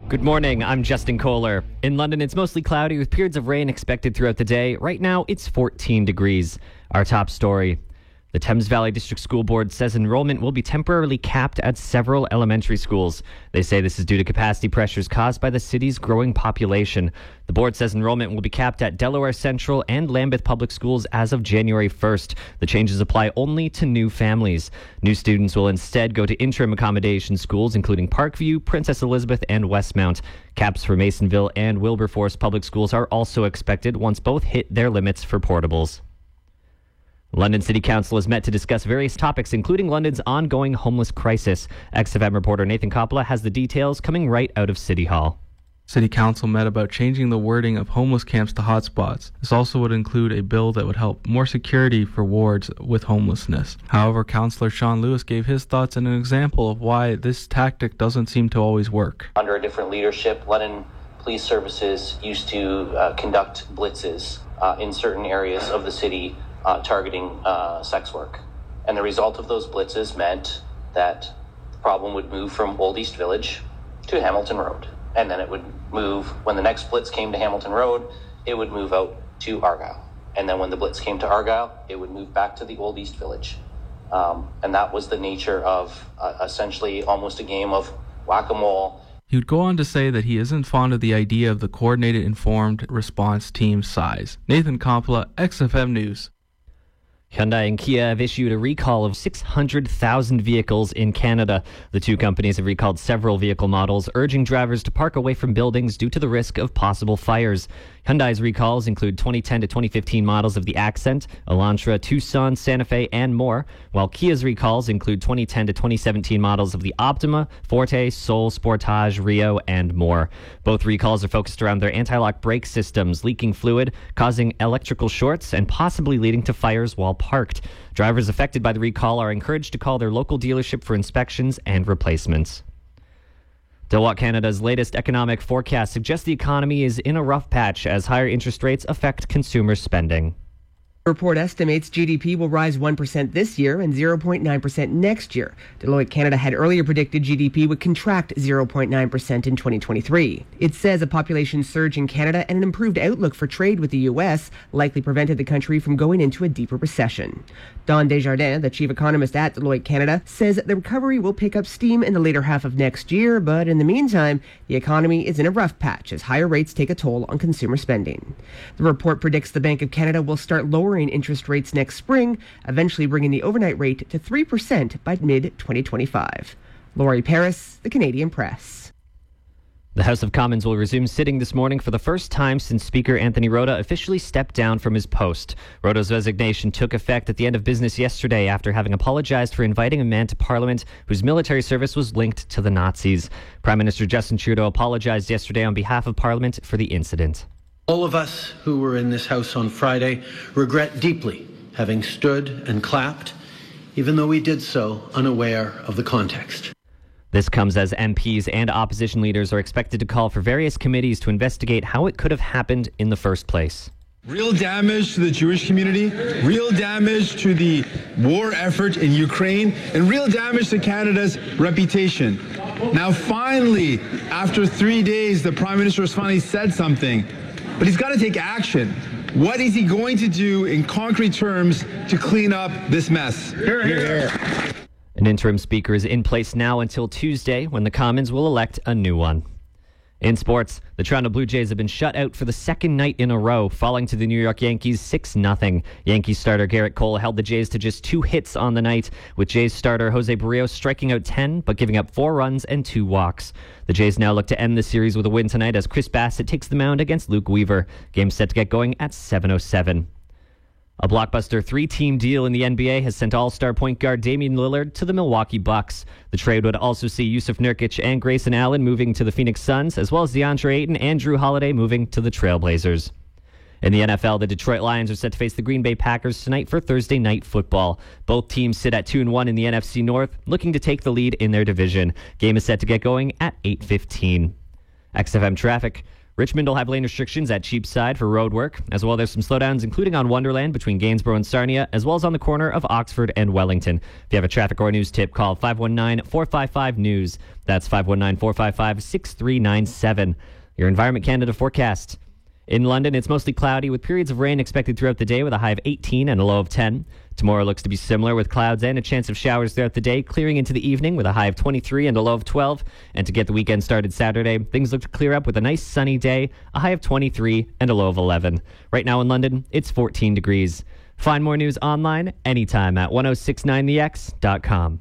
Good morning, I'm Justin Kohler. In London, it's mostly cloudy with periods of rain expected throughout the day. Right now, it's 14 degrees. Our top story. The Thames Valley District School Board says enrollment will be temporarily capped at several elementary schools. They say this is due to capacity pressures caused by the city's growing population. The board says enrollment will be capped at Delaware Central and Lambeth Public Schools as of January 1st. The changes apply only to new families. New students will instead go to interim accommodation schools, including Parkview, Princess Elizabeth, and Westmount. Caps for Masonville and Wilberforce Public Schools are also expected once both hit their limits for portables. London City Council has met to discuss various topics, including London's ongoing homeless crisis. XFM reporter Nathan Coppola has the details coming right out of City Hall. City Council met about changing the wording of homeless camps to hotspots. This also would include a bill that would help more security for wards with homelessness. However, Councillor Sean Lewis gave his thoughts and an example of why this tactic doesn't seem to always work. Under a different leadership, London Police Services used to conduct blitzes in certain areas of the city targeting sex work. And the result of those blitzes meant that the problem would move from Old East Village to Hamilton Road. And then it would move, when the next blitz came to Hamilton Road, it would move out to Argyle. And then when the blitz came to Argyle, it would move back to the Old East Village. And that was the nature of essentially almost a game of whack-a-mole. He would go on to say that he isn't fond of the idea of the coordinated informed response team size. Nathan Coppola, XFM News. Hyundai and Kia have issued a recall of 600,000 vehicles in Canada. The two companies have recalled several vehicle models, urging drivers to park away from buildings due to the risk of possible fires. Hyundai's recalls include 2010 to 2015 models of the Accent, Elantra, Tucson, Santa Fe, and more, while Kia's recalls include 2010 to 2017 models of the Optima, Forte, Soul, Sportage, Rio, and more. Both recalls are focused around their anti-lock brake systems, leaking fluid, causing electrical shorts, and possibly leading to fires while parked. Drivers affected by the recall are encouraged to call their local dealership for inspections and replacements. Deloitte Canada's latest economic forecast suggests the economy is in a rough patch as higher interest rates affect consumer spending. The report estimates GDP will rise 1% this year and 0.9% next year. Deloitte Canada had earlier predicted GDP would contract 0.9% in 2023. It says a population surge in Canada and an improved outlook for trade with the U.S. likely prevented the country from going into a deeper recession. Don Desjardins, the chief economist at Deloitte Canada, says the recovery will pick up steam in the later half of next year, but in the meantime, the economy is in a rough patch as higher rates take a toll on consumer spending. The report predicts the Bank of Canada will start lowering interest rates next spring, eventually bringing the overnight rate to 3% by mid-2025. Laurie Paris, The Canadian Press. The House of Commons will resume sitting this morning for the first time since Speaker Anthony Rota officially stepped down from his post. Rota's resignation took effect at the end of business yesterday after having apologized for inviting a man to Parliament whose military service was linked to the Nazis. Prime Minister Justin Trudeau apologized yesterday on behalf of Parliament for the incident. All of us who were in this House on Friday regret deeply having stood and clapped, even though we did so unaware of the context. This comes as MPs and opposition leaders are expected to call for various committees to investigate how it could have happened in the first place. Real damage to the Jewish community, real damage to the war effort in Ukraine, and real damage to Canada's reputation. Now finally, after 3 days, the Prime Minister has finally said something, but he's got to take action. What is he going to do in concrete terms to clean up this mess? Hear, hear. An interim speaker is in place now until Tuesday, when the Commons will elect a new one. In sports, the Toronto Blue Jays have been shut out for the second night in a row, falling to the New York Yankees 6-0. Yankees starter Garrett Cole held the Jays to just 2 hits on the night, with Jays starter Jose Barrios striking out 10 but giving up 4 runs and 2 walks. The Jays now look to end the series with a win tonight as Chris Bassett takes the mound against Luke Weaver. Game set to get going at 7:07. A blockbuster 3-team deal in the NBA has sent all-star point guard Damian Lillard to the Milwaukee Bucks. The trade would also see Yusuf Nurkic and Grayson Allen moving to the Phoenix Suns, as well as DeAndre Ayton and Drew Holiday moving to the Trailblazers. In the NFL, the Detroit Lions are set to face the Green Bay Packers tonight for Thursday Night Football. Both teams sit at 2-1 in the NFC North, looking to take the lead in their division. Game is set to get going at 8:15. XFM traffic. Richmond will have lane restrictions at Cheapside for road work. As well, there's some slowdowns, including on Wonderland between Gainsborough and Sarnia, as well as on the corner of Oxford and Wellington. If you have a traffic or news tip, call 519-455-NEWS. That's 519-455-6397. Your Environment Canada forecast. In London, it's mostly cloudy with periods of rain expected throughout the day with a high of 18 and a low of 10. Tomorrow looks to be similar with clouds and a chance of showers throughout the day, clearing into the evening with a high of 23 and a low of 12. And to get the weekend started Saturday, things look to clear up with a nice sunny day, a high of 23 and a low of 11. Right now in London, it's 14 degrees. Find more news online anytime at 1069thex.com.